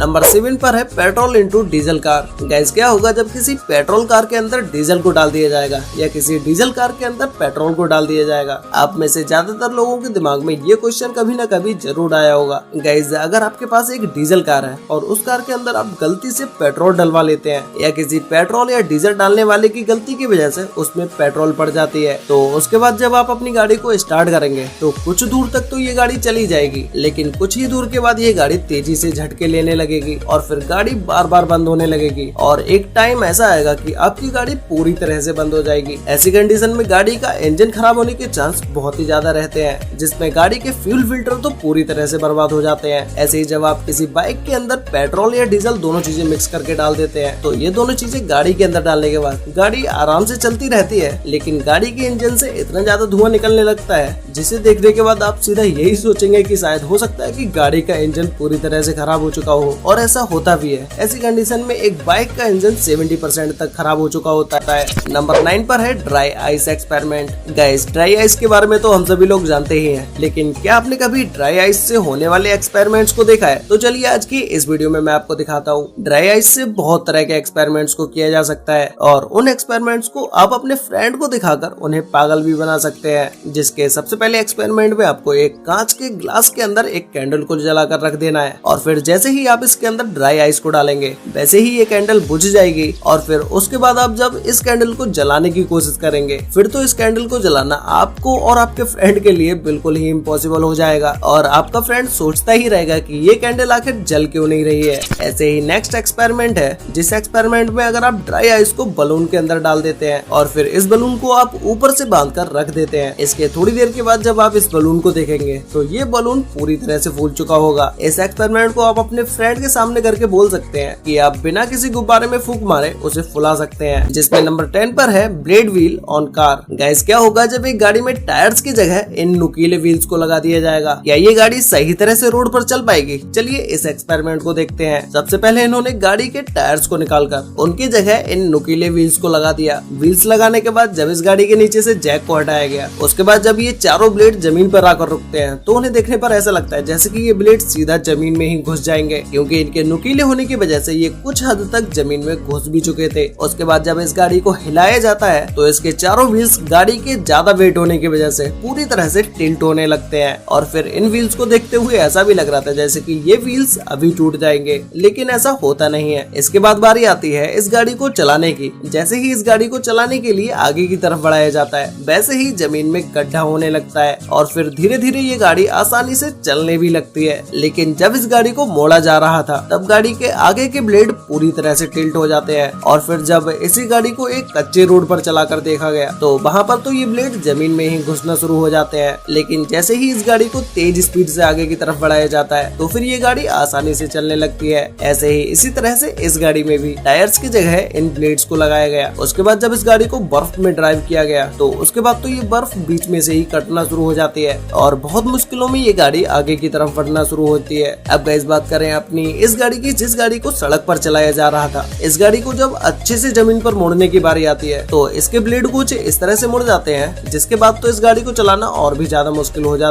Number 7 पर है petrol into diesel car. Gas क्या होगा जब किसी पेट्रोल कार के अंदर डीजल को डाल दिया जाएगा या किसी डीजल कार के अंदर पेट्रोल को डाल दिया जाएगा। आप में से ज्यादातर लोगों के दिमाग में ये क्वेश्चन कभी ना कभी जरूर आया होगा। गैस अगर आपके पास एक डीजल कार है और उस कार के अंदर आप गलती से पेट्रोल डलवा लेते हैं या किसी पेट्रोल या डीजल डालने वाले की गलती की वजह से उसमें पेट्रोल पड़ जाती है, तो उसके बाद जब आप अपनी गाड़ी को स्टार्ट करेंगे तो कुछ दूर तक तो ये गाड़ी चली जाएगी, लेकिन कुछ ही दूर के बाद ये गाड़ी तेजी से झटके लेने लगेगी और फिर गाड़ी बार बार बंद होने लगेगी और एक टाइम ऐसा आएगा कि आपकी गाड़ी पूरी तरह से बंद हो जाएगी। ऐसी कंडीशन में गाड़ी का इंजन खराब होने के चांस बहुत ही ज्यादा रहते हैं, जिसमें गाड़ी के फ्यूल फिल्टर तो पूरी तरह से बर्बाद हो जाते हैं। ऐसे ही जब आप किसी बाइक के अंदर पेट्रोल या डीजल दोनों चीजें मिक्स करके डाल देते हैं तो ये दोनों चीजें गाड़ी के अंदर डालने के बाद गाड़ी आराम से चलती रहती है, लेकिन गाड़ी के इंजन से इतना ज्यादा धुआं निकलने लगता है जिसे देखने के बाद आप सीधा यही सोचेंगे कि शायद हो सकता है कि गाड़ी का इंजन पूरी तरह से खराब हो चुका हो, और ऐसा होता भी है। ऐसी कंडीशन में एक बाइक का इंजन 70% तक खराब हो चुका होता है। नंबर 9 पर है dry ice experiment. Guys dry ice के बारे में तो हम सभी लोग जानते ही हैं, लेकिन क्या आपने कभी ड्राई आइस से होने वाले एक्सपेरिमेंट्स को देखा है? तो चलिए आज की इस वीडियो में मैं आपको दिखाता हूँ। ड्राई आइस से बहुत तरह के एक्सपेरिमेंट्स को किया जा सकता है और उन एक्सपेरिमेंट्स को आप अपने फ्रेंड को दिखाकर उन्हें पागल भी बना सकते हैं। जिसके सबसे पहले एक्सपेरिमेंट में आपको एक कांच के ग्लास के अंदर एक कैंडल को जलाकर रख देना है और फिर जैसे ही आप इसके अंदर ड्राई आइस को डालेंगे वैसे ही ये कैंडल बुझ जाएगी और फिर उसके बाद आप जब इस कैंडल को जलाने की कोशिश करेंगे फिर तो इस कैंडल को जलाना आपको और आपके फ्रेंड के लिए बिल्कुल ही इम्पॉसिबल हो जाएगा और आपका फ्रेंड सोचता ही रहेगा कि ये कैंडल आखिर जल क्यों नहीं रही है। ऐसे ही नेक्स्ट एक्सपेरिमेंट है, जिस एक्सपेरिमेंट में अगर आप ड्राई आइस को बलून के अंदर डाल देते हैं और फिर इस बलून को आप ऊपर से बांध कर रख देते हैं। इसके थोड़ी देर के बाद जब आप इस बलून को देखेंगे तो ये बलून पूरी तरह से फूल चुका होगा। इस एक्सपेरिमेंट को आप अपने फ्रेंड के सामने करके बोल सकते हैं कि आप बिना किसी गुब्बारे में फूंक मारे उसे फुला सकते हैं। जिसमें नंबर 10 पर है blade wheel on car. Guys क्या होगा जब एक गाड़ी में टायर्स की जगह इन नुकीले व्हील्स को लगा दिया जाएगा? क्या ये गाड़ी सही तरह से रोड पर चल पाएगी? चलिए इस एक्सपेरिमेंट को देखते हैं। सबसे पहले इन्होंने गाड़ी के टायर्स को निकालकर उनकी जगह इन नुकीले व्हील्स को लगा दिया। व्हील्स लगाने के बाद जब इस गाड़ी के नीचे से जैक को हटाया गया, उसके बाद जब ये चारों ब्लेड जमीन पर आकर रुकते हैं तो उन्हें देखने पर ऐसा लगता है जैसे कि ये ब्लेड सीधा जमीन में ही घुस जाएंगे, क्योंकि इनके नुकीले होने की वजह से ये कुछ हद तक जमीन में घुस भी चुके थे। उसके बाद जब इस गाड़ी को हिलाया जाता है तो इसके चारों व्हील्स गाड़ी के ज्यादा वेट होने की वजह से पूरी तरह से टिल्ट होने लगते हैं और फिर इन व्हील्स को देखते हुए ऐसा भी लग रहा था जैसे कि ये व्हील्स अभी टूट जाएंगे, लेकिन ऐसा होता नहीं है। इसके बाद बारी आती है इस गाड़ी को चलाने की। जैसे ही इस गाड़ी को चलाने के लिए आगे की तरफ बढ़ाया जाता है वैसे ही जमीन में गड्ढा होने लगता है और फिर धीरे धीरे ये गाड़ी आसानी से चलने भी लगती है। लेकिन जब इस गाड़ी को मोड़ा जा रहा था तब गाड़ी के आगे के ब्लेड पूरी तरह से टिल्ट हो जाते हैं और फिर जब इसी गाड़ी को एक कच्चे रोड पर चलाकर देखा गया तो वहाँ पर तो ये ब्लेड जमीन में ही घुसना शुरू हो जाते हैं। लेकिन जैसे ही इस गाड़ी को तेज स्पीड से आगे की तरफ बढ़ाया जाता है तो फिर ये गाड़ी आसानी से चलने लगती है। ऐसे ही इसी तरह से इस गाड़ी में भी टायर्स की जगह इन ब्लेड्स को लगाया गया। उसके बाद जब इस गाड़ी को बर्फ में ड्राइव किया गया तो उसके बाद तो ये बर्फ बीच में से ही कटना शुरू हो जाती है और बहुत मुश्किलों में ये गाड़ी आगे की तरफ बढ़ना शुरू होती है। अब गाइस बात करें अपनी इस गाड़ी की, जिस गाड़ी को सड़क पर चलाया जा रहा था। इस गाड़ी को जब अच्छे से जमीन पर मोड़ने की बारी आती है तो इसके ब्लेड कुछ इस तरह से मुड़ जाते हैं जिसके बाद तो इस गाड़ी को चलाना और भी ज्यादा मुश्किल हो जाता है।